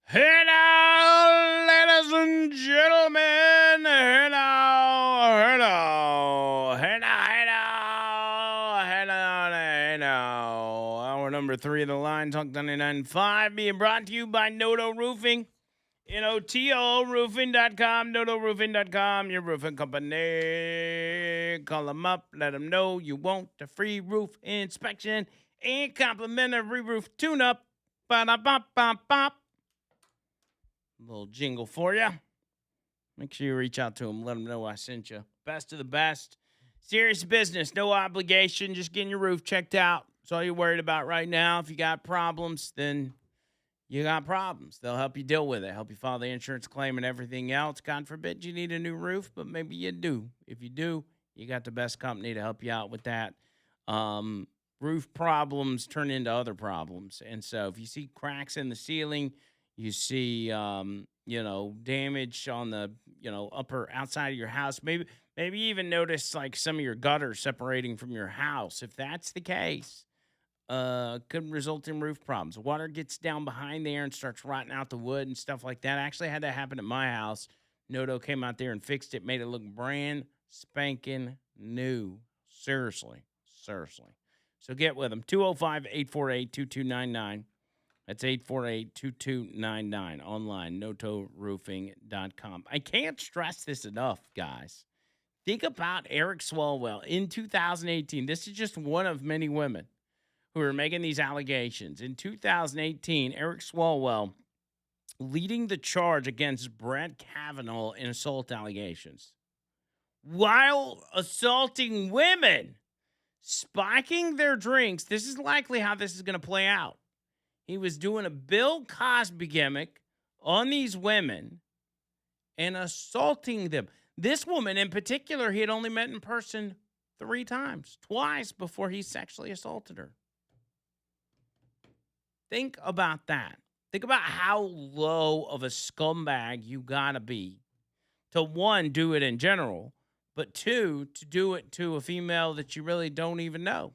Hey now, ladies and gentlemen. Hey now, hey now, hey now, hey now, hey now, hey now. Hour number 3 of the line, Talk 99.5, being brought to you by Noto Roofing. Noto roofing.com, notoroofing.com, your roofing company. Call them up, let them know you want a free roof inspection and complimentary roof tune-up. Ba-da-bop-bop-bop. Little jingle for you. Make sure you reach out to them. Let them know I sent you. Best of the best. Serious business. No obligation. Just getting your roof checked out. That's all you're worried about right now. If you got problems, then you got problems. They'll help you deal with it. Help you file the insurance claim and everything else. God forbid you need a new roof, but maybe you do. If you do, you got the best company to help you out with that. Roof problems turn into other problems. And so if you see cracks in the ceiling, you see, damage on the, upper outside of your house. Maybe even notice like some of your gutters separating from your house. If that's the case, could result in roof problems. Water gets down behind there and starts rotting out the wood and stuff like that. I actually had that happen at my house. Noto came out there and fixed it, made it look brand spanking new. Seriously. So get with them. 205-848-2299. That's 848-2299 online, notoroofing.com. I can't stress this enough, guys. Think about Eric Swalwell in 2018. This is just one of many women who are making these allegations. In 2018, Eric Swalwell leading the charge against Brett Kavanaugh in assault allegations while assaulting women, spiking their drinks. This is likely how this is going to play out. He was doing a Bill Cosby gimmick on these women and assaulting them. This woman in particular, he had only met in person 3 times, twice before he sexually assaulted her. Think about that. Think about how low of a scumbag you gotta be to, 1, do it in general, but 2, to do it to a female that you really don't even know.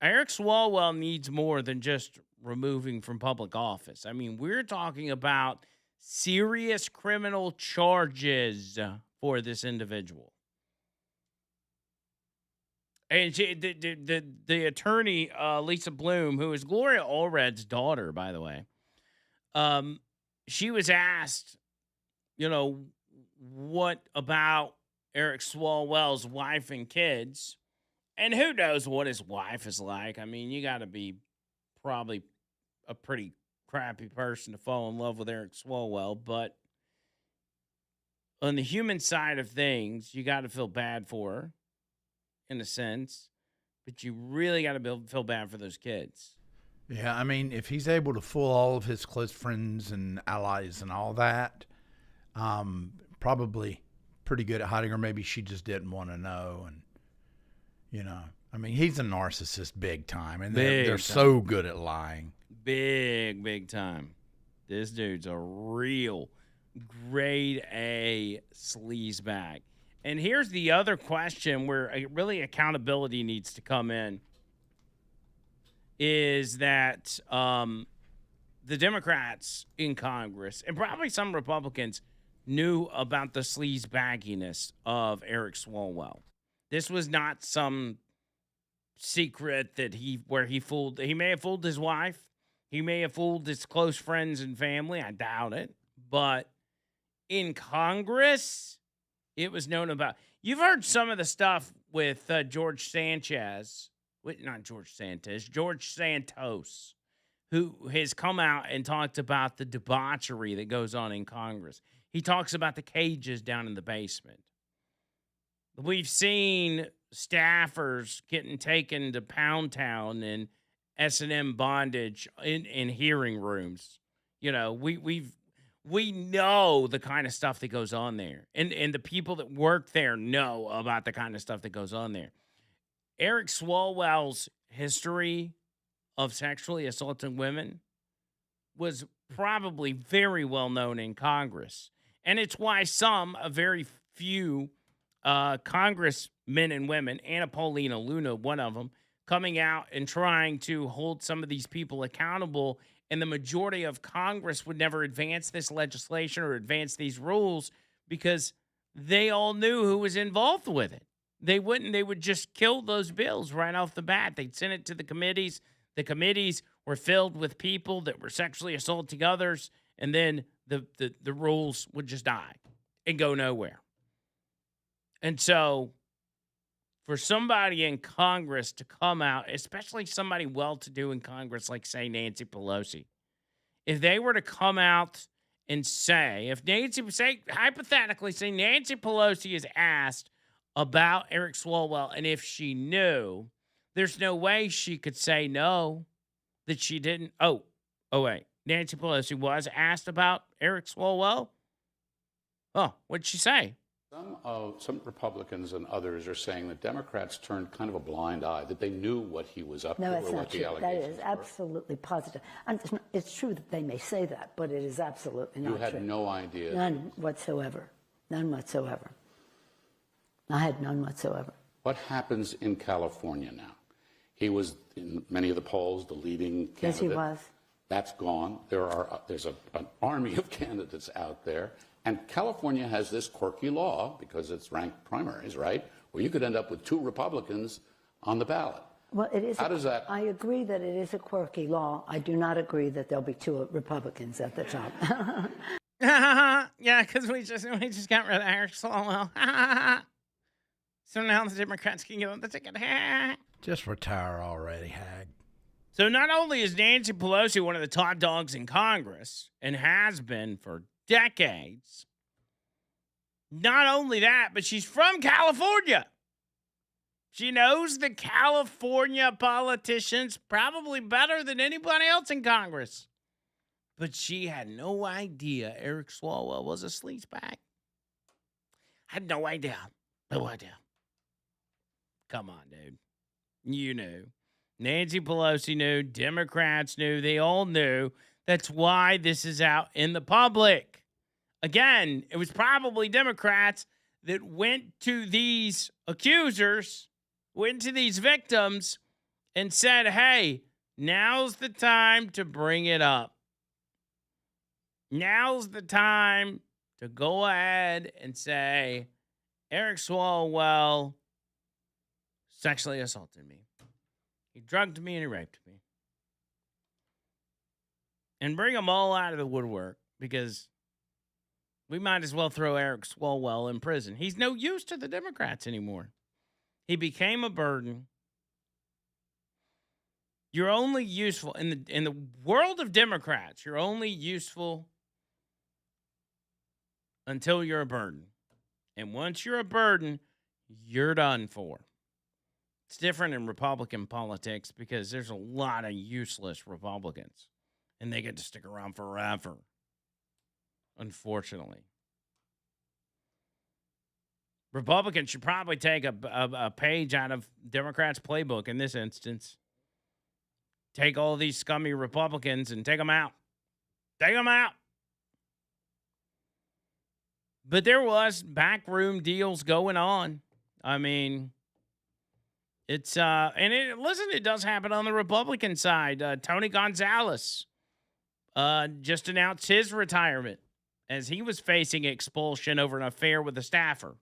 Eric Swalwell needs more than just removing from public office. I mean, we're talking about serious criminal charges for this individual. And the attorney, Lisa Bloom, who is Gloria Allred's daughter, by the way, she was asked, what about Eric Swalwell's wife and kids? And who knows what his wife is like? I mean, you got to be probably a pretty crappy person to fall in love with Eric Swalwell. But on the human side of things, you got to feel bad for her, in a sense. But you really got to feel bad for those kids. Yeah, I mean, if he's able to fool all of his close friends and allies and all that, probably pretty good at hiding, or maybe she just didn't want to know. And I mean, he's a narcissist big time, and they're so good at lying. Big time. This dude's a real grade A sleazebag. And here's the other question where really accountability needs to come in, is that the Democrats in Congress, and probably some Republicans, knew about the sleazebagginess of Eric Swalwell. This was not some secret that he may have fooled his wife. He may have fooled his close friends and family. I doubt it. But in Congress, it was known about. You've heard some of the stuff with George Santos, who has come out and talked about the debauchery that goes on in Congress. He talks about the cages down in the basement. We've seen staffers getting taken to Pound Town and S&M bondage in hearing rooms. We know the kind of stuff that goes on there. And the people that work there know about the kind of stuff that goes on there. Eric Swalwell's history of sexually assaulting women was probably very well known in Congress. And it's why a very few congressmen and women, Anna Paulina Luna, one of them, coming out and trying to hold some of these people accountable and the majority of Congress would never advance this legislation or advance these rules because they all knew who was involved with it. They wouldn't. They would just kill those bills right off the bat. They'd send it to the committees. The committees were filled with people that were sexually assaulting others, and then the rules would just die and go nowhere. And so for somebody in Congress to come out, especially somebody well-to-do in Congress like, say, Nancy Pelosi, if they were to come out and say, hypothetically, say Nancy Pelosi is asked about Eric Swalwell, and if she knew, there's no way she could say no, that she didn't. Oh, wait. Nancy Pelosi was asked about Eric Swalwell? Oh, what'd she say? Some Republicans and others are saying that Democrats turned kind of a blind eye, that they knew what he was up to or what the allegations were. That is absolutely positive. It's true that they may say that, but it is absolutely not true. You had no idea? None whatsoever. None whatsoever. I had none whatsoever. What happens in California now? He was in many of the polls, the leading candidate. Yes, he was. That's gone. There's an army of candidates out there. And California has this quirky law, because it's ranked primaries, right, where you could end up with 2 Republicans on the ballot. Well, it is. How does that? I agree that it is a quirky law. I do not agree that there'll be 2 Republicans at the top. Yeah, because we just got rid of Eric Swalwell. So now the Democrats can give him the ticket. Just retire already, Hag. So not only is Nancy Pelosi one of the top dogs in Congress, and has been for decades, not only that, but she's from California. She knows the California politicians probably better than anybody else in Congress. But she had no idea Eric Swalwell was a sleazebag. Had no idea. No idea. Come on, dude. You knew. Nancy Pelosi knew. Democrats knew. They all knew. That's why this is out in the public. Again, it was probably Democrats that went to these accusers, went to these victims, and said, hey, now's the time to bring it up. Now's the time to go ahead and say, Eric Swalwell sexually assaulted me. He drugged me and he raped me. And bring them all out of the woodwork, because we might as well throw Eric Swalwell in prison. He's no use to the Democrats anymore. He became a burden. You're only useful in the world of Democrats. You're only useful until you're a burden. And once you're a burden, you're done for. It's different in Republican politics because there's a lot of useless Republicans, and they get to stick around forever, unfortunately. Republicans should probably take a page out of Democrats' playbook in this instance. Take all these scummy Republicans and take them out. Take them out. But there was backroom deals going on. I mean, it's it does happen on the Republican side. Tony Gonzalez just announced his retirement as he was facing expulsion over an affair with a staffer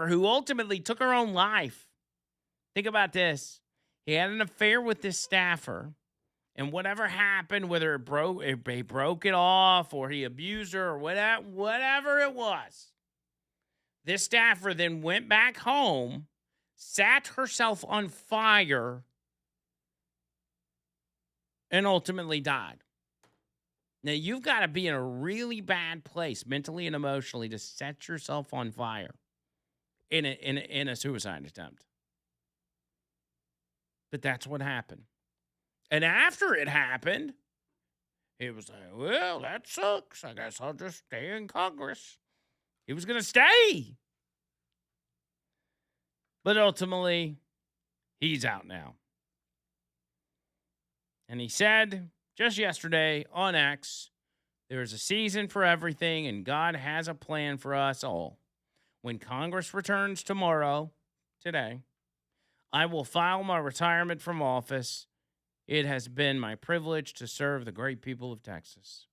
who ultimately took her own life. Think about this. He had an affair with this staffer, and whatever happened, whether he broke it off or he abused her or whatever it was, this staffer then went back home, sat herself on fire, and ultimately died. Now, you've got to be in a really bad place mentally and emotionally to set yourself on fire in a suicide attempt. But that's what happened. And after it happened, he was like, well, that sucks. I guess I'll just stay in Congress. He was going to stay. But ultimately, he's out now. And he said just yesterday on X, there's a season for everything, and God has a plan for us all. When Congress returns today, I will file my retirement from office. It has been my privilege to serve the great people of Texas.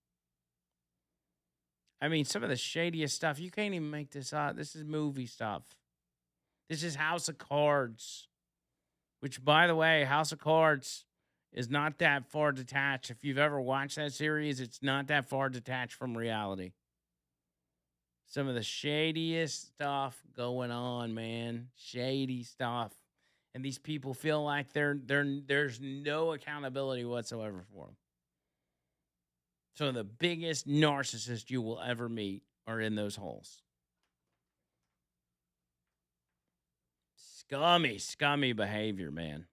I mean, some of the shadiest stuff, you can't even make this up. This is movie stuff. This is House of Cards, which, by the way, House of Cards is not that far detached. If you've ever watched that series, it's not that far detached from reality. Some of the shadiest stuff going on, man. Shady stuff. And these people feel like there's no accountability whatsoever for them. Some of the biggest narcissists you will ever meet are in those holes. Scummy behavior, man.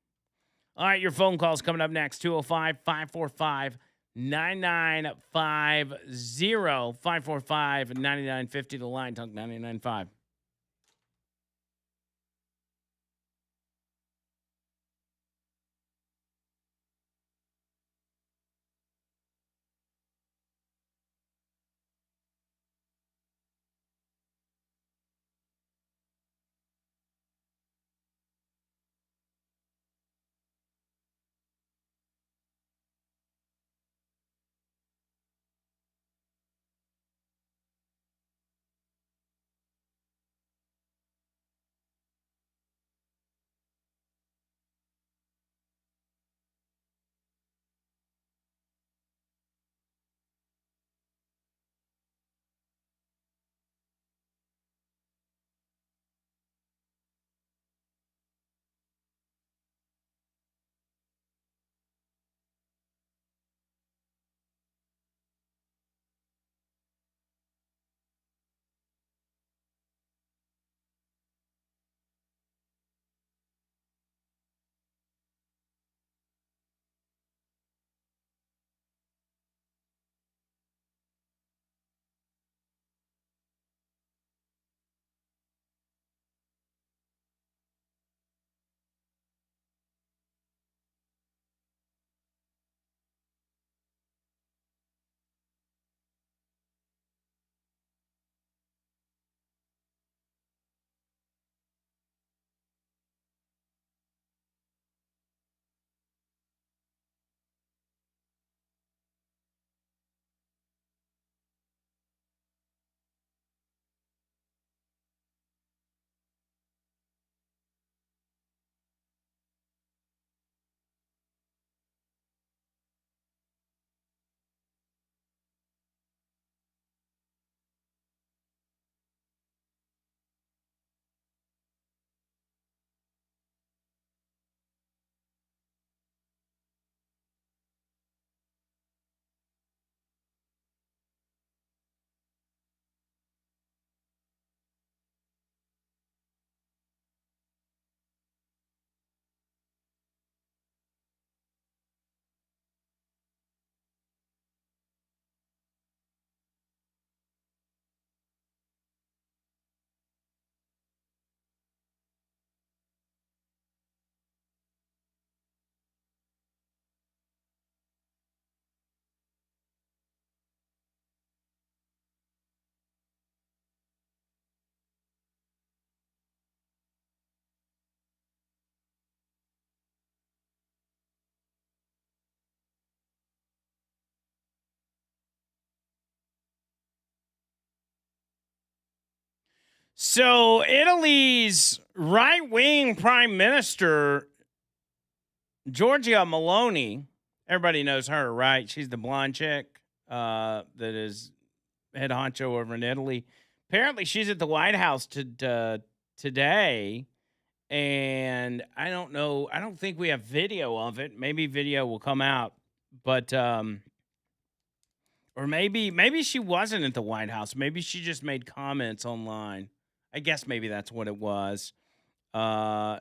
All right, your phone call's coming up next. 205-545-9950. 545-9950. The line, Talk 99.5. So, Italy's right-wing prime minister, Giorgia Meloni, everybody knows her, right? She's the blonde chick that is head honcho over in Italy. Apparently, she's at the White House today, and I don't know. I don't think we have video of it. Maybe video will come out, but or maybe she wasn't at the White House. Maybe she just made comments online. I guess maybe that's what it was.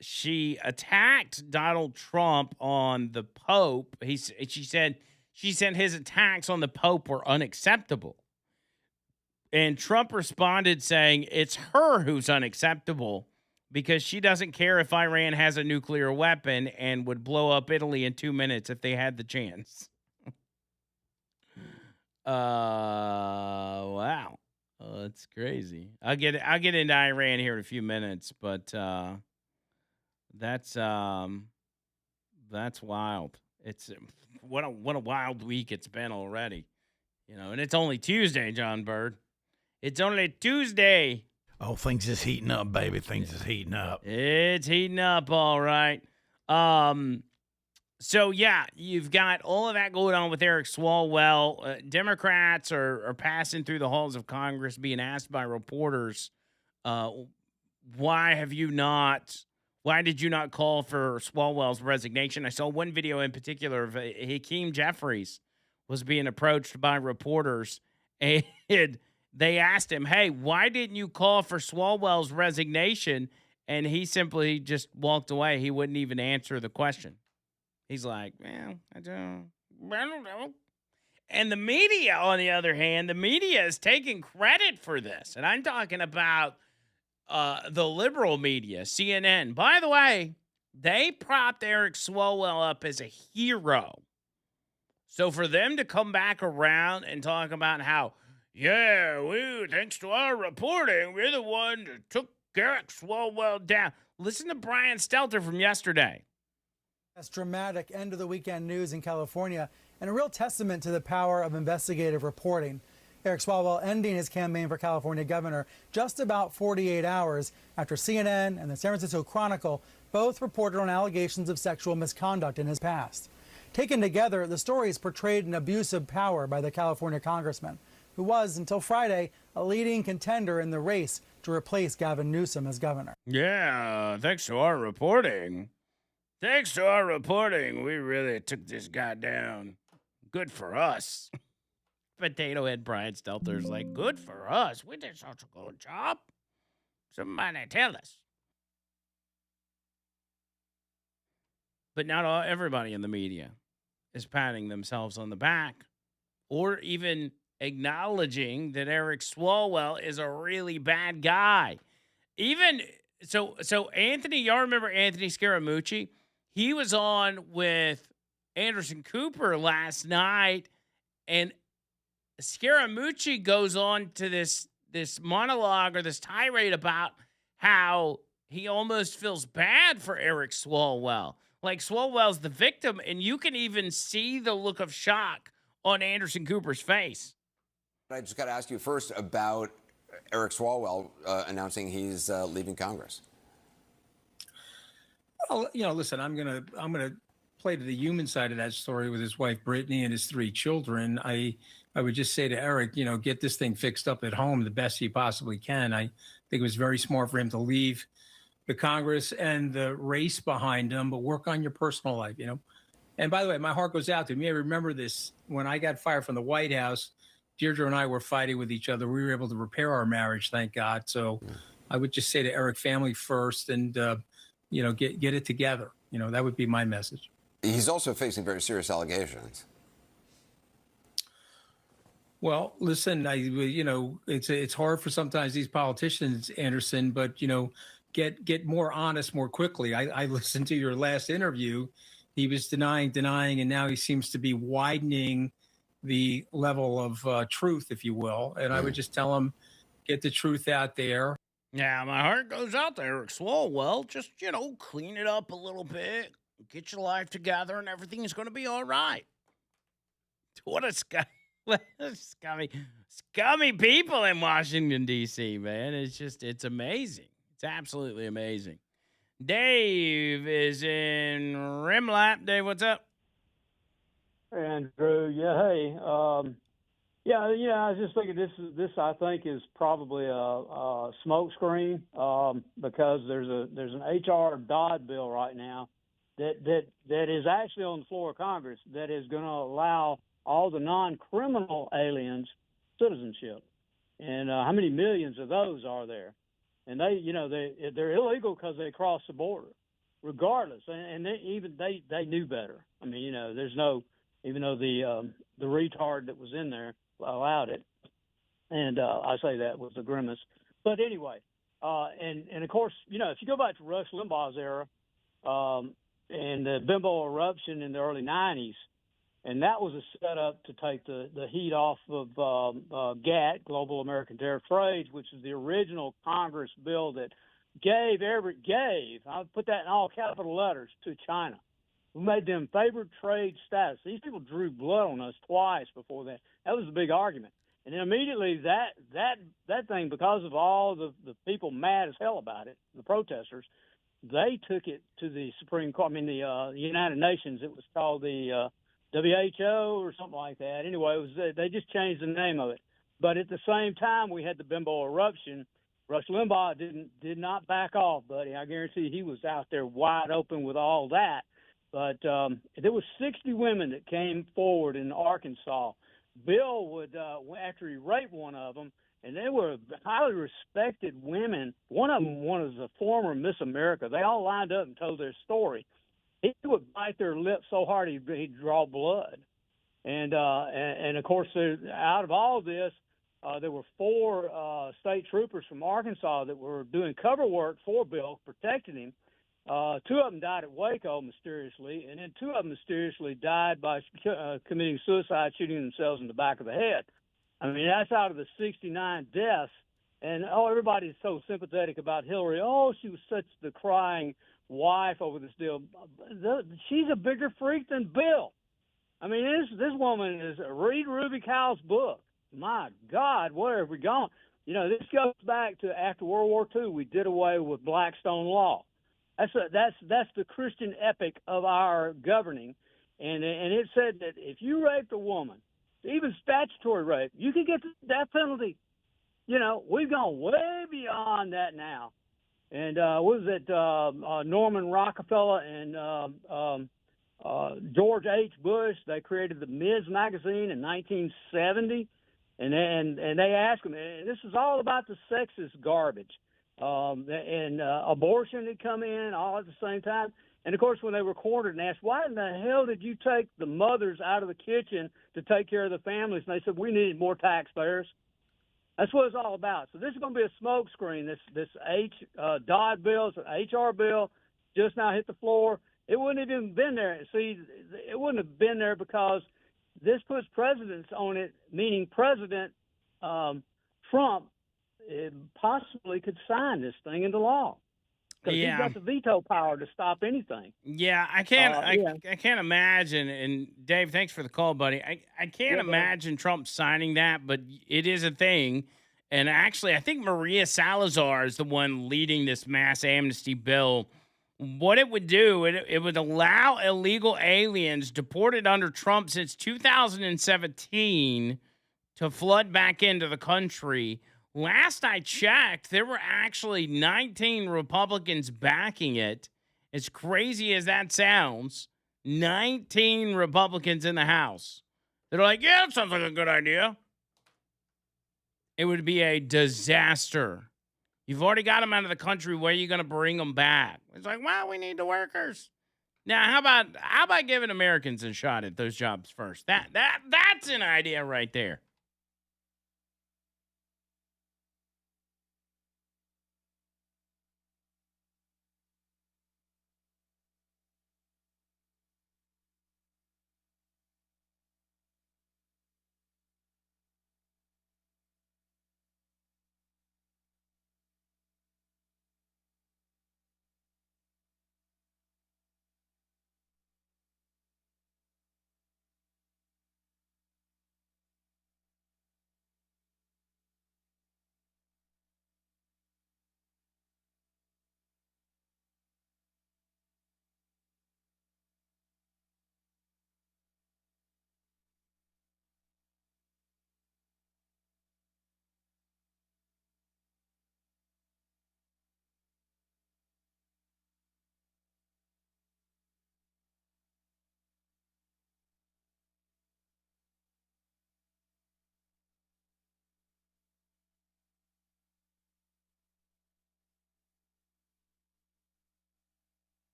She attacked Donald Trump on the Pope. She said his attacks on the Pope were unacceptable. And Trump responded saying it's her who's unacceptable because she doesn't care if Iran has a nuclear weapon and would blow up Italy in 2 minutes if they had the chance. Wow. Oh, that's crazy. I'll get into Iran here in a few minutes, but that's wild. It's what a wild week it's been already. And it's only Tuesday, John Bird. It's only Tuesday. Oh, things is heating up, baby. Things is heating up. It's heating up, all right. So, yeah, you've got all of that going on with Eric Swalwell. Democrats are passing through the halls of Congress being asked by reporters, why did you not call for Swalwell's resignation? I saw one video in particular of Hakeem Jeffries was being approached by reporters, and they asked him, hey, why didn't you call for Swalwell's resignation? And he simply just walked away. He wouldn't even answer the question. He's like, well, I don't know. And the media, on the other hand, the media is taking credit for this. And I'm talking about the liberal media, CNN. By the way, they propped Eric Swalwell up as a hero. So for them to come back around and talk about how, thanks to our reporting, we're the one that took Eric Swalwell down. Listen to Brian Stelter from yesterday. That's dramatic end of the weekend news in California and a real testament to the power of investigative reporting. Eric Swalwell ending his campaign for California governor just about 48 hours after CNN and the San Francisco Chronicle both reported on allegations of sexual misconduct in his past. Taken together, the stories portrayed an abuse of power by the California congressman, who was, until Friday, a leading contender in the race to replace Gavin Newsom as governor. Yeah, thanks to our reporting. We really took this guy down. Good for us. Potato Head Brian Stelter's like, good for us. We did such a good job. Somebody tell us. But not everybody in the media is patting themselves on the back or even acknowledging that Eric Swalwell is a really bad guy. Even so Anthony, y'all remember Anthony Scaramucci? He was on with Anderson Cooper last night, and Scaramucci goes on to this monologue or this tirade about how he almost feels bad for Eric Swalwell. Like Swalwell's the victim, and you can even see the look of shock on Anderson Cooper's face. I just got to ask you first about Eric Swalwell announcing he's leaving Congress. Well, listen, I'm gonna play to the human side of that story with his wife Brittany and his 3 children. I would just say to Eric, get this thing fixed up at home the best he possibly can. I think it was very smart for him to leave the Congress and the race behind him, but work on your personal life, And by the way, my heart goes out to him. You may remember this when I got fired from the White House. Deirdre and I were fighting with each other. We were able to repair our marriage, thank God. So I would just say to Eric, family first, and get it together. That would be my message. He's also facing very serious allegations. Well, listen, it's hard for sometimes these politicians, Anderson, but get more honest more quickly. I listened to your last interview. He was denying, and now he seems to be widening the level of truth, if you will. And I would just tell him, get the truth out there. Yeah, my heart goes out to Eric Swalwell. Just, clean it up a little bit. Get your life together and everything is going to be all right. What a scummy people in Washington, D.C., man. It's amazing. It's absolutely amazing. Dave is in Rimlap. Dave, what's up? Andrew, hey, I was just thinking this I think is probably a smokescreen because there's an H.R. Dodd bill right now that is actually on the floor of Congress that is going to allow all the non-criminal aliens citizenship, and how many millions of those are there? And they're illegal because they cross the border, regardless, and they knew better. I mean, there's no. Even though the retard that was in there allowed it. And I say that with a grimace. But anyway, and of course, if you go back to Rush Limbaugh's era and the bimbo eruption in the early 90s, and that was a setup to take the heat off of GATT, Global American Tariff Trade, which is the original Congress bill that gave, I'll put that in all capital letters, to China. We made them favored trade status. These people drew blood on us twice before that. That was a big argument. And then immediately that thing, because of all the people mad as hell about it, the protesters, they took it to the Supreme Court. I mean, the United Nations. It was called the WHO or something like that. Anyway, they just changed the name of it. But at the same time, we had the bimbo eruption. Rush Limbaugh did not back off, buddy. I guarantee he was out there wide open with all that. But there was 60 women that came forward in Arkansas. Bill would, after he raped one of them, and they were highly respected women. One of them was a former Miss America. They all lined up and told their story. He would bite their lips so hard he'd draw blood. And of course, out of all this, there were 4 state troopers from Arkansas that were doing cover work for Bill, protecting him. 2 of them died at Waco mysteriously, and then 2 of them mysteriously died by committing suicide, shooting themselves in the back of the head. I mean, that's out of the 69 deaths. And, everybody's so sympathetic about Hillary. Oh, she was such the crying wife over this deal. She's a bigger freak than Bill. I mean, this woman is read Ruby Cowell's book. My God, where have we gone? You know, this goes back to after World War II. We did away with Blackstone law. That's the Christian epic of our governing, and it said that if you raped a woman, even statutory rape, you could get the death penalty. You know, we've gone way beyond that now. And what was it? Norman Rockefeller and George H. Bush. They created the Ms. magazine in 1970, and they asked them. And this is all about the sexist garbage. And abortion had come in all at the same time. And, of course, when they were cornered and asked, why in the hell did you take the mothers out of the kitchen to take care of the families? And they said, we needed more taxpayers. That's what it's all about. So this is going to be a smokescreen. This Dodd bill, it's an HR bill, just now hit the floor. It wouldn't have even been there. See, it wouldn't have been there because this puts precedents on it, meaning President Trump possibly could sign this thing into law. Because he's got the veto power to stop anything. Yeah, I can't. I can't imagine. And Dave, thanks for the call, buddy. I can't imagine Trump signing that, but it is a thing. And actually, I think Maria Salazar is the one leading this mass amnesty bill. What it would do, it would allow illegal aliens deported under Trump since 2017 to flood back into the country. Last I checked, there were actually 19 Republicans backing it. As crazy as that sounds, 19 Republicans in the House. They're like, yeah, that sounds like a good idea. It would be a disaster. You've already got them out of the country. Where are you going to bring them back? It's like, well, we need the workers. Now, how about giving Americans a shot at those jobs first? That's an idea right there.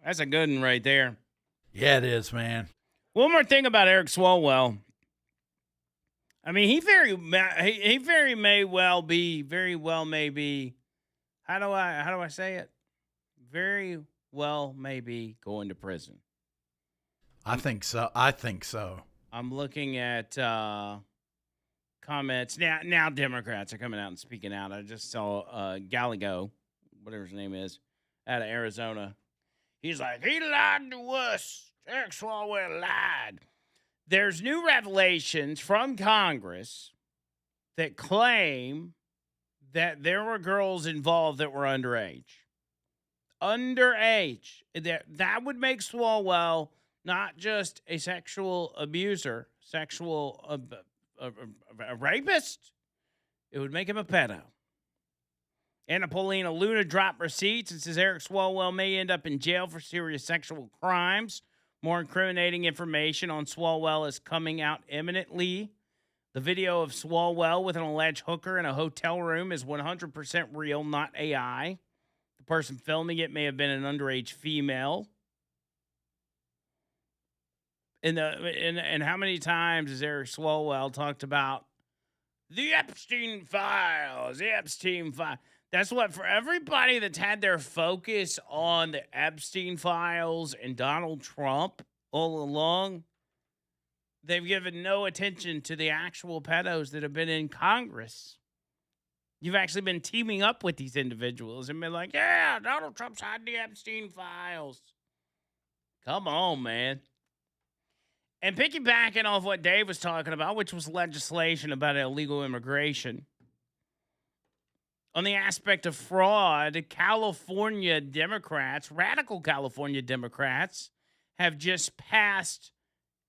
That's a good one right there. Yeah, it is, man. One more thing about Eric Swalwell. I mean, he very well may be. How do I say it? Very well may be going to prison. I think so. I'm looking at comments now. Democrats are coming out and speaking out. I just saw Gallego, whatever his name is, out of Arizona. He's like, he lied to us. Eric Swalwell lied. There's new revelations from Congress that claim that there were girls involved that were underage. Underage. That would make Swalwell not just a sexual abuser, a rapist. It would make him a pedo. Anna Paulina Luna dropped receipts and says Eric Swalwell may end up in jail for serious sexual crimes. More incriminating information on Swalwell is coming out imminently. The video of Swalwell with an alleged hooker in a hotel room is 100% real, not AI. The person filming it may have been an underage female. And how many times has Eric Swalwell talked about the Epstein files? The Epstein files. That's what, for everybody that's had their focus on the Epstein files and Donald Trump all along, they've given no attention to the actual pedos that have been in Congress. You've actually been teaming up with these individuals and been like, yeah, Donald Trump's had the Epstein files. Come on, man. And piggybacking off what Dave was talking about, which was legislation about illegal immigration, on the aspect of fraud, California Democrats, radical California Democrats, have just passed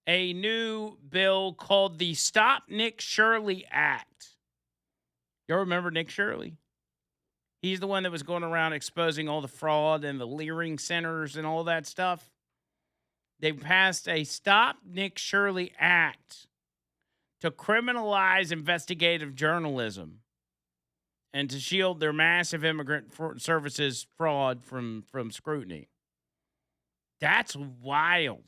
a new bill called the Stop Nick Shirley Act. Y'all remember Nick Shirley? He's the one that was going around exposing all the fraud and the leering centers and all that stuff. They passed a Stop Nick Shirley Act to criminalize investigative journalism and to shield their massive immigrant services fraud from scrutiny. That's wild.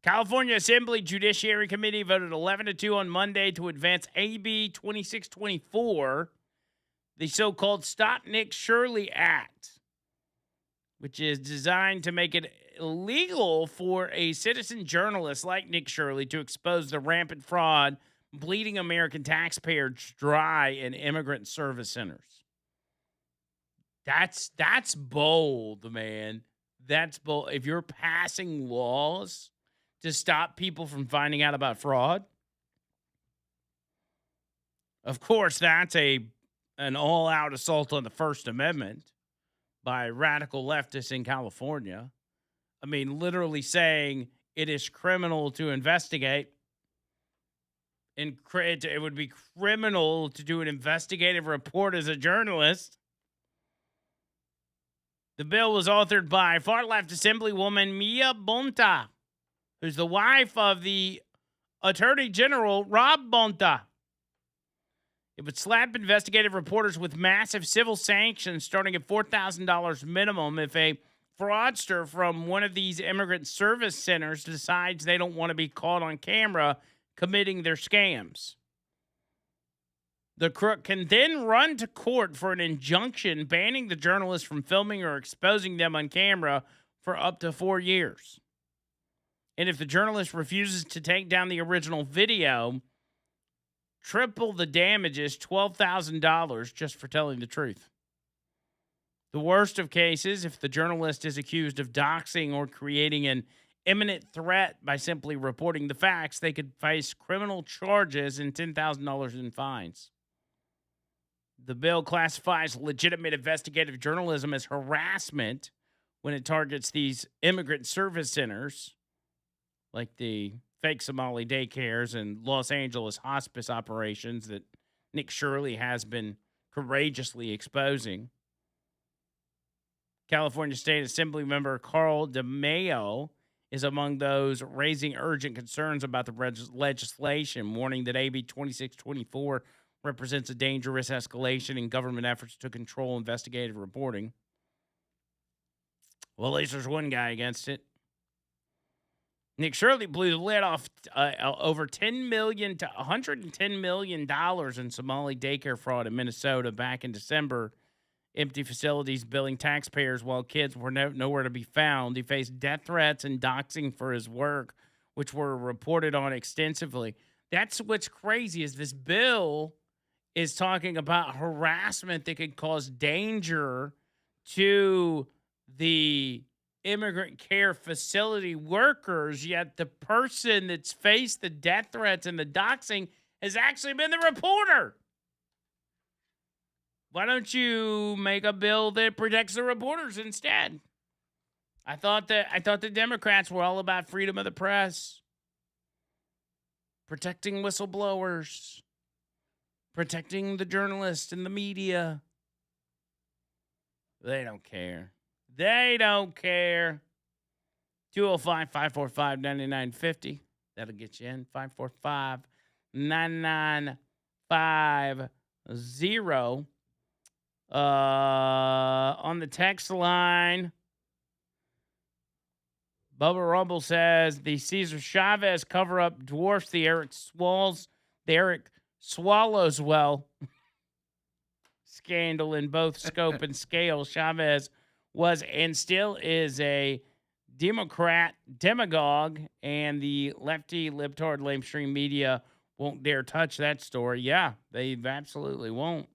California Assembly Judiciary Committee voted 11-2 on Monday to advance AB 2624, the so-called Stop Nick Shirley Act, which is designed to make it illegal for a citizen journalist like Nick Shirley to expose the rampant fraud bleeding American taxpayers dry in immigrant service centers. That's bold, man. That's bold. If you're passing laws to stop people from finding out about fraud, of course, that's an all-out assault on the First Amendment by radical leftists in California. I mean, literally saying it is criminal to investigate. And it would be criminal to do an investigative report as a journalist. The bill was authored by far-left Assemblywoman Mia Bonta, who's the wife of the Attorney General, Rob Bonta. It would slap investigative reporters with massive civil sanctions starting at $4,000 minimum if a fraudster from one of these immigrant service centers decides they don't want to be caught on camera committing their scams. The crook can then run to court for an injunction banning the journalist from filming or exposing them on camera for up to 4 years. And if the journalist refuses to take down the original video, triple the damages, $12,000 just for telling the truth. The worst of cases, if the journalist is accused of doxing or creating an imminent threat by simply reporting the facts, they could face criminal charges and $10,000 in fines. The bill classifies legitimate investigative journalism as harassment when it targets these immigrant service centers, like the fake Somali daycares and Los Angeles hospice operations that Nick Shirley has been courageously exposing. California State Assembly member Carl DeMaio is among those raising urgent concerns about the legislation, warning that AB 2624 represents a dangerous escalation in government efforts to control investigative reporting. Well, at least there's one guy against it. Nick Shirley blew the lid off over $10 million to $110 million in Somali daycare fraud in Minnesota back in December. Empty facilities billing taxpayers while kids were nowhere to be found. He faced death threats and doxing for his work, which were reported on extensively. That's what's crazy is this bill is talking about harassment that could cause danger to the immigrant care facility workers, yet the person that's faced the death threats and the doxing has actually been the reporter. Why don't you make a bill that protects the reporters instead? I thought the Democrats were all about freedom of the press, protecting whistleblowers, protecting the journalists and the media. They don't care. They don't care. 205-545-9950. That'll get you in. 545-9950. On the text line, Bubba Rumble says the Cesar Chavez cover-up dwarfs the Eric Swallowswell scandal in both scope and scale. Chavez was and still is a Democrat demagogue, and the lefty libtard lamestream media won't dare touch that story. Yeah, they absolutely won't.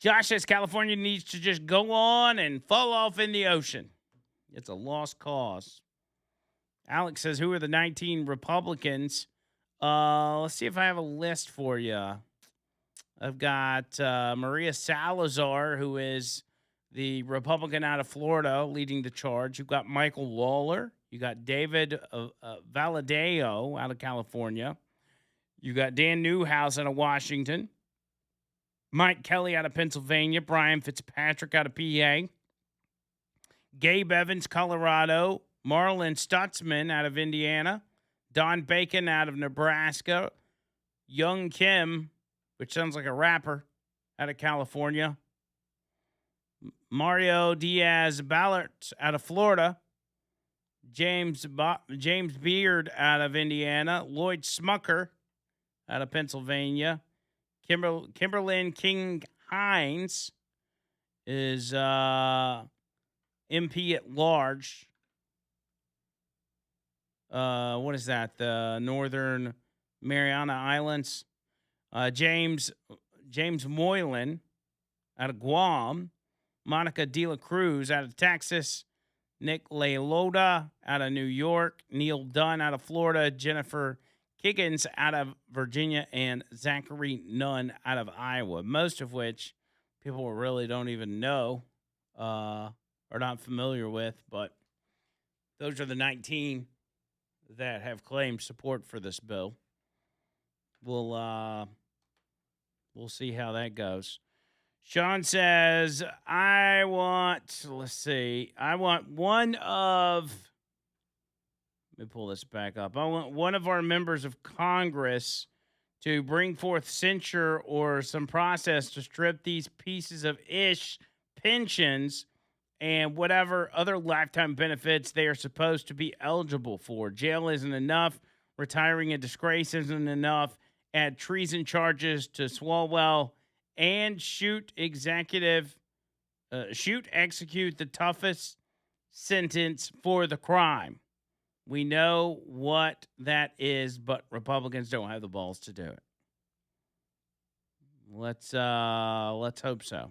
Josh says California needs to just go on and fall off in the ocean. It's a lost cause. Alex says, who are the 19 Republicans? Let's see if I have a list for you. I've got Maria Salazar, who is the Republican out of Florida, leading the charge. You've got Michael Lawler. You got David Valadao out of California. You got Dan Newhouse out of Washington. Mike Kelly out of Pennsylvania. Brian Fitzpatrick out of PA. Gabe Evans, Colorado. Marlon Stutzman out of Indiana. Don Bacon out of Nebraska. Young Kim, which sounds like a rapper, out of California. Mario Diaz-Balart out of Florida. James Beard out of Indiana. Lloyd Smucker out of Pennsylvania. Kimberlyn King Hines is MP at large. What is that? The Northern Mariana Islands. James Moylan out of Guam. Monica De La Cruz out of Texas. Nick Layloda out of New York. Neil Dunn out of Florida. Jennifer Kiggins out of Virginia. And Zachary Nunn out of Iowa. Most of which people really don't even know or not familiar with. But those are the 19 that have claimed support for this bill. We'll see how that goes. Sean says, I want one of, let me pull this back up. I want one of our members of Congress to bring forth censure or some process to strip these pieces of pensions and whatever other lifetime benefits they are supposed to be eligible for. Jail isn't enough. Retiring in disgrace isn't enough. Add treason charges to Swalwell and execute the toughest sentence for the crime. We know what that is, but Republicans don't have the balls to do it. Let's hope so.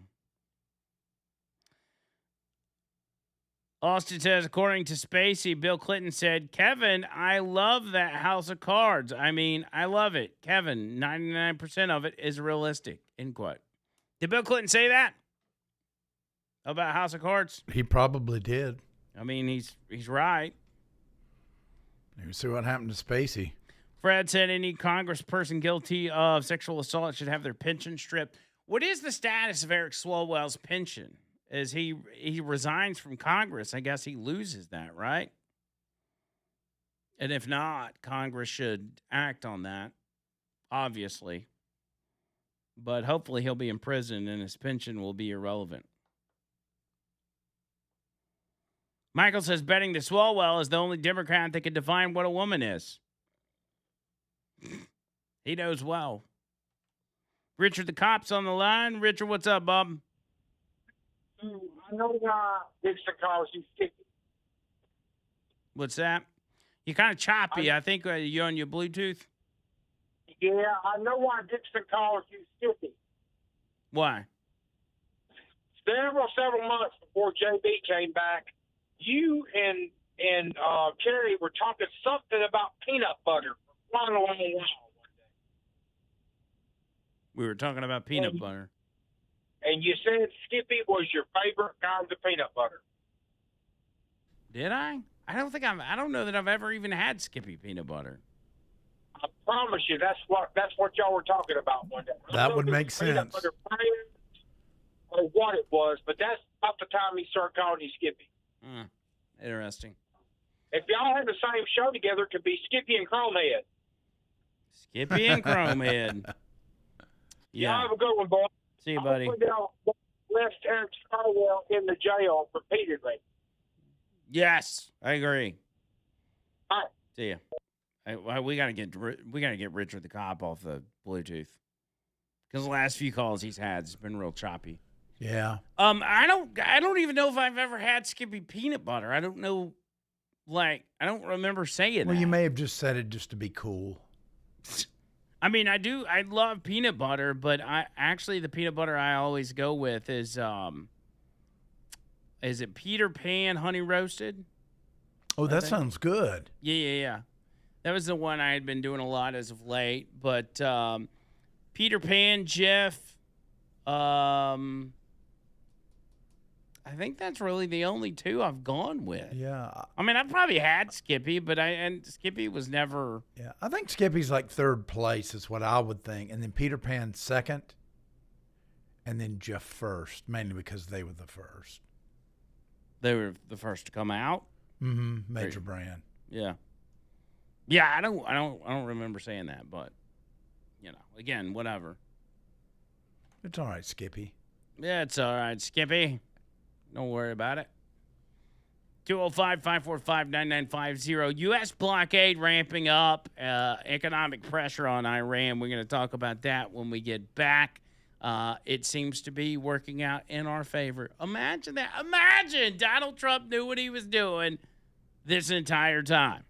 Austin says, according to Spacey, Bill Clinton said, Kevin, I love that House of Cards. I mean, I love it. Kevin, 99% of it is realistic, end quote. Did Bill Clinton say that about House of Cards? He probably did. I mean, he's right. You see what happened to Spacey. Fred said any congressperson guilty of sexual assault should have their pension stripped. What is the status of Eric Swalwell's pension? As he resigns from Congress, I guess he loses that, right? And if not, Congress should act on that, obviously. but hopefully he'll be in prison and his pension will be irrelevant. Michael says betting to Swalwell is the only Democrat that can define what a woman is. He knows well. Richard the Cop's on the line. Richard, what's up, bub? I know Dixon calls you Skippy. What's that? You're kind of choppy. I think you're on your Bluetooth. Yeah, I know why Dixon calls you Skippy. Why? Several months before JB came back, you and Kerry were talking something about peanut butter for quite a long while. We were talking about peanut butter. And you said Skippy was your favorite kind of peanut butter. Did I? I don't know that I've ever even had Skippy peanut butter. I promise you, that's what y'all were talking about one day. That would make sense. Peanut butter or what it was, but that's about the time he started calling you Skippy. Interesting. If y'all had the same show together, it could be Skippy and Chromehead. Skippy and Chromehead. Yeah. Y'all have a good one, boy. See you, buddy. Y'all left Eric Swalwell in the jail repeatedly. Yes, I agree. All right. See ya. We gotta get Richard the Cop off the Bluetooth because the last few calls he's had has been real choppy. Yeah. I don't even know if I've ever had Skippy peanut butter. I don't know. I don't remember saying that. Well, you may have just said it just to be cool. I mean, I do. I love peanut butter, but the peanut butter I always go with is it Peter Pan honey roasted? Oh, that sounds good. Yeah. That was the one I had been doing a lot as of late. But Peter Pan, Jeff, I think that's really the only two I've gone with. Yeah. I mean, I've probably had Skippy, but Skippy was never. Yeah, I think Skippy's like third place is what I would think, and then Peter Pan second, and then Jeff first, mainly because they were the first. They were the first to come out. Mm-hmm. Major brand. Yeah. Yeah, I don't remember saying that, but again, whatever. It's all right, Skippy. Yeah, it's all right, Skippy. Don't worry about it. 205-545-9950. U.S. blockade ramping up. Economic pressure on Iran. We're going to talk about that when we get back. It seems to be working out in our favor. Imagine that. Imagine Donald Trump knew what he was doing this entire time.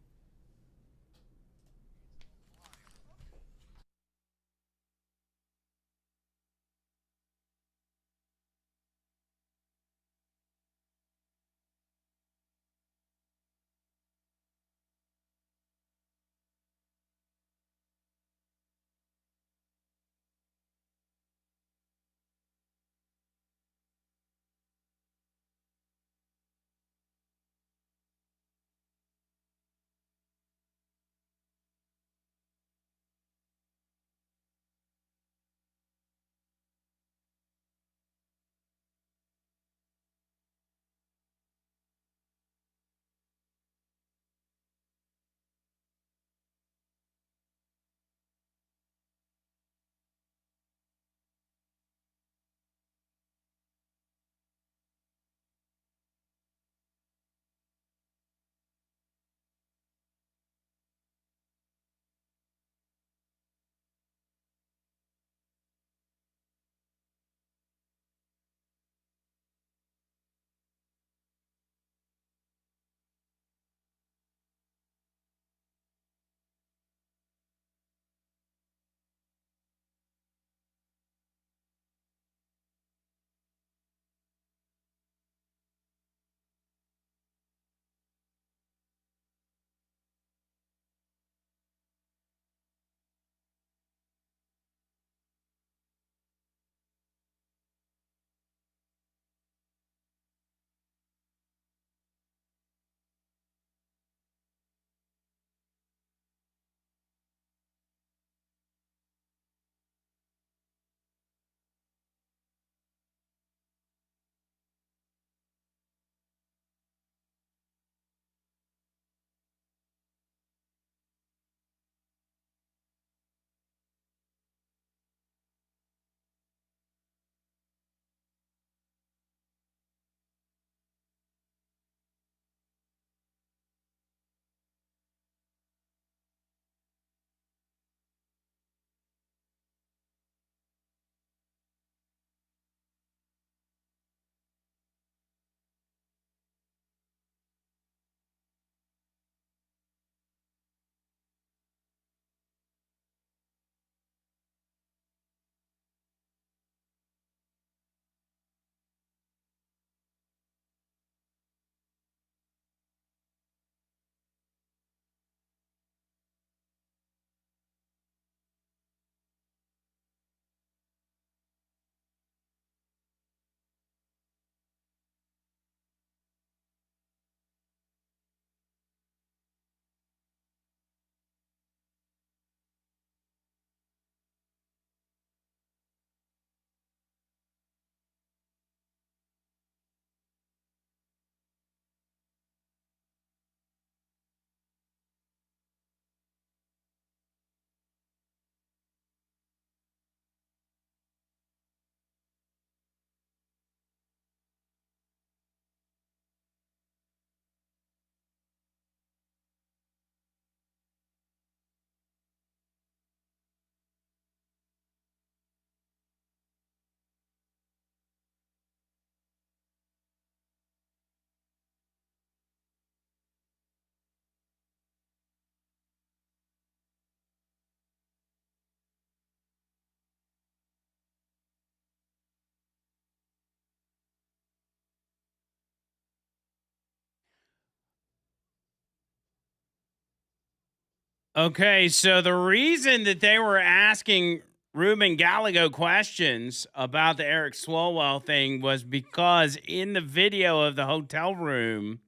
Okay, so the reason that they were asking Ruben Gallego questions about the Eric Swalwell thing was because in the video of the hotel room,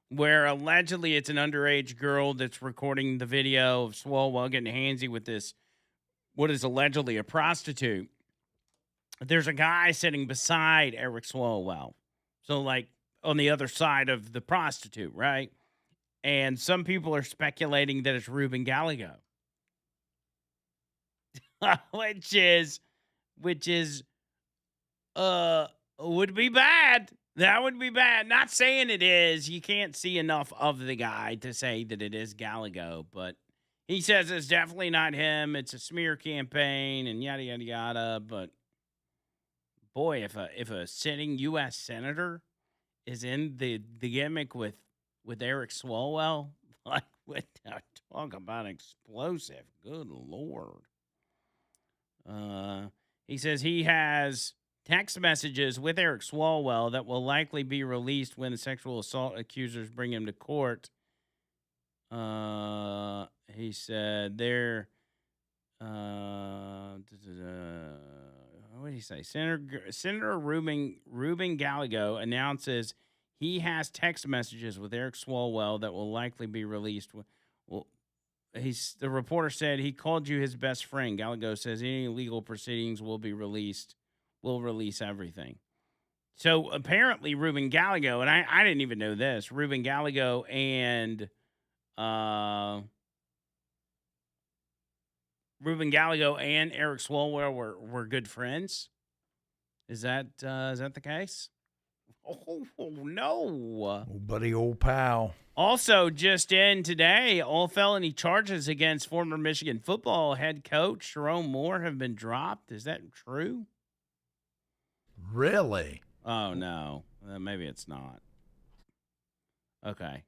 where allegedly it's an underage girl that's recording the video of Swalwell getting handsy with this, what is allegedly a prostitute, there's a guy sitting beside Eric Swalwell. So, like, on the other side of the prostitute, right? And some people are speculating that it's Ruben Gallego. which is would be bad. That would be bad. Not saying it is. You can't see enough of the guy to say that it is Gallego, but he says it's definitely not him. It's a smear campaign and yada yada yada. But boy, if a sitting U.S. senator is in the gimmick with Eric Swalwell, like, talk about explosive. Good Lord. He says he has text messages with Eric Swalwell that will likely be released when the sexual assault accusers bring him to court. He said they're what did he say? Senator Ruben Gallego announces he has text messages with Eric Swalwell that will likely be released. Well, the reporter said he called you his best friend. Gallego says any legal proceedings will be released. We'll release everything. So apparently Ruben Gallego, and I didn't even know this, Ruben Gallego and Eric Swalwell were good friends. Is that the case? Oh no. Oh, buddy, old pal. Also, just in today, all felony charges against former Michigan football head coach Jerome Moore have been dropped. Is that true? Really? Oh, no. Maybe it's not. Okay.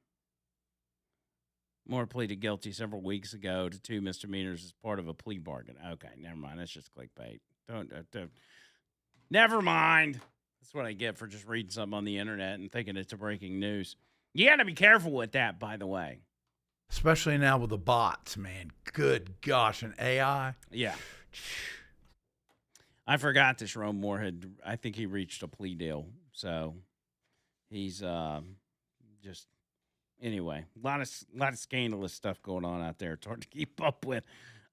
Moore pleaded guilty several weeks ago to 2 misdemeanors as part of a plea bargain. Okay, never mind. That's just clickbait. Don't. Never mind. That's what I get for just reading something on the internet and thinking it's a breaking news. You got to be careful with that, by the way. Especially now with the bots, man. Good gosh, and AI. Yeah. I forgot that Jerome Moore I think he reached a plea deal. So he's just, anyway, a lot of scandalous stuff going on out there. It's hard to keep up with.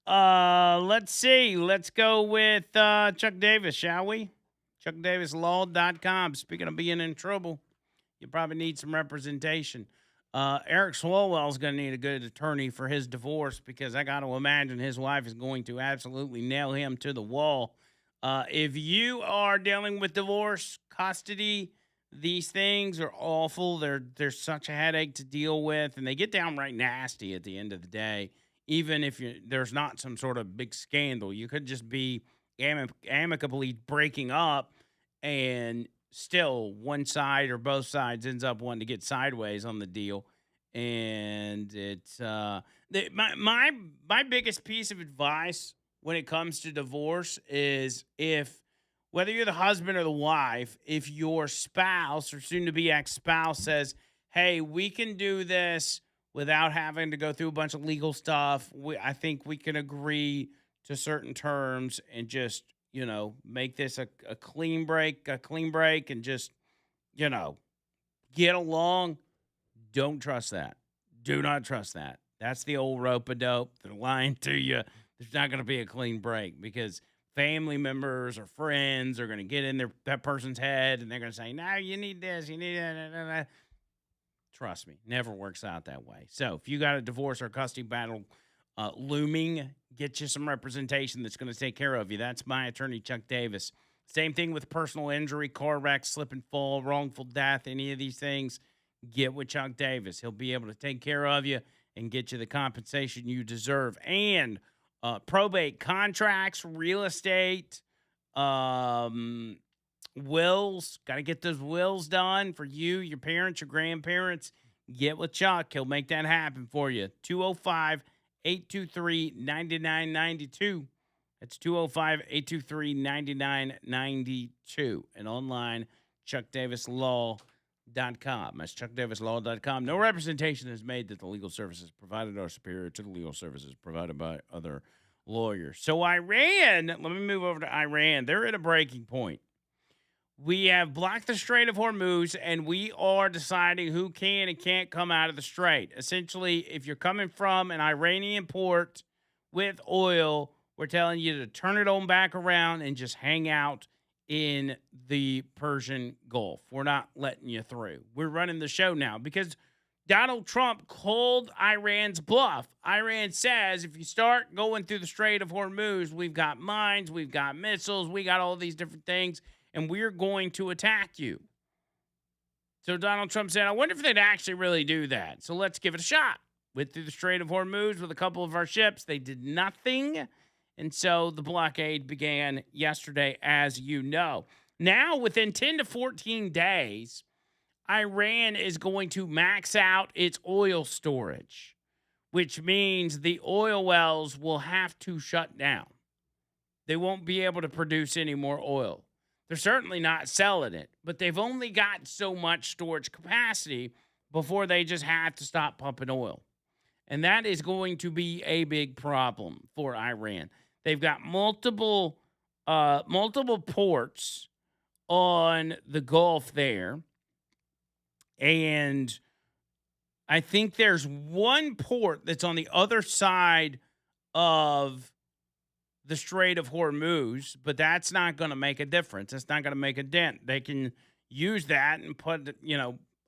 Let's see. Let's go with Chuck Davis, shall we? ChuckDavisLaw.com. Speaking of being in trouble, you probably need some representation. Eric Swalwell's going to need a good attorney for his divorce because I got to imagine his wife is going to absolutely nail him to the wall. If you are dealing with divorce, custody, these things are awful. They're such a headache to deal with, and they get downright nasty at the end of the day. Even if there's not some sort of big scandal, you could just be amicably breaking up, and still one side or both sides ends up wanting to get sideways on the deal. And it's my biggest piece of advice when it comes to divorce is whether you're the husband or the wife, if your spouse or soon-to-be ex-spouse says, hey, we can do this without having to go through a bunch of legal stuff, I think we can agree to certain terms and just, make this a clean break, and just, get along. Don't trust that. Do not trust that. That's the old rope-a-dope. They're lying to you. There's not going to be a clean break because family members or friends are going to get in that person's head and they're going to say, no, you need this, you need that. Trust me, never works out that way. So if you got a divorce or custody battle looming, get you some representation that's going to take care of you. That's my attorney, Chuck Davis. Same thing with personal injury, car wreck, slip and fall, wrongful death, any of these things. Get with Chuck Davis. He'll be able to take care of you and get you the compensation you deserve. And probate contracts, real estate, wills. Got to get those wills done for you, your parents, your grandparents. Get with Chuck. He'll make that happen for you. 205-823-9992. That's 205-823-9992. And online, ChuckDavisLaw.com. ChuckDavisLaw.com. That's ChuckDavisLaw.com. No representation is made that the legal services provided are superior to the legal services provided by other lawyers. So Iran, let me move over to Iran. They're at a breaking point. We have blocked the Strait of Hormuz, and we are deciding who can and can't come out of the strait. Essentially, if you're coming from an Iranian port with oil, we're telling you to turn it on back around and just hang out in the Persian Gulf. We're not letting you through. We're running the show now because Donald Trump called Iran's bluff. Iran says if you start going through the Strait of Hormuz, we've got mines, we've got missiles, we got all these different things, and we're going to attack you. So Donald Trump said, I wonder if they'd actually really do that. So let's give it a shot. Went through the Strait of Hormuz with a couple of our ships. They did nothing. And so the blockade began yesterday, as you know. Now, within 10 to 14 days, Iran is going to max out its oil storage, which means the oil wells will have to shut down. They won't be able to produce any more oil. They're certainly not selling it, but they've only got so much storage capacity before they just have to stop pumping oil. And that is going to be a big problem for Iran. They've got multiple ports on the Gulf there. And I think there's one port that's on the other side of the Strait of Hormuz, but that's not going to make a difference. It's not going to make a dent. They can use that and put,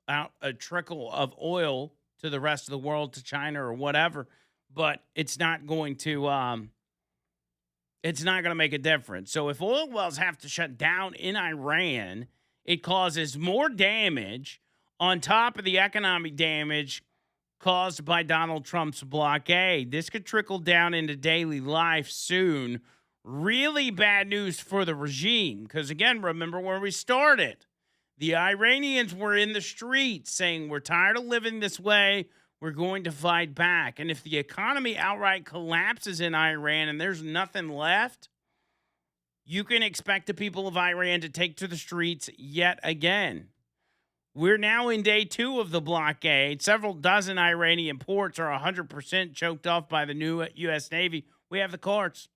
out a trickle of oil to the rest of the world, to China or whatever, but it's not going to make a difference. So if oil wells have to shut down in Iran, it causes more damage on top of the economic damage caused by Donald Trump's blockade. This could trickle down into daily life soon. Really bad news for the regime because, again, remember where we started. The Iranians were in the streets saying, we're tired of living this way. We're going to fight back. And if the economy outright collapses in Iran and there's nothing left, you can expect the people of Iran to take to the streets yet again. We're now in day 2 of the blockade. Several dozen Iranian ports are 100% choked off by the new U.S. Navy. We have the cards.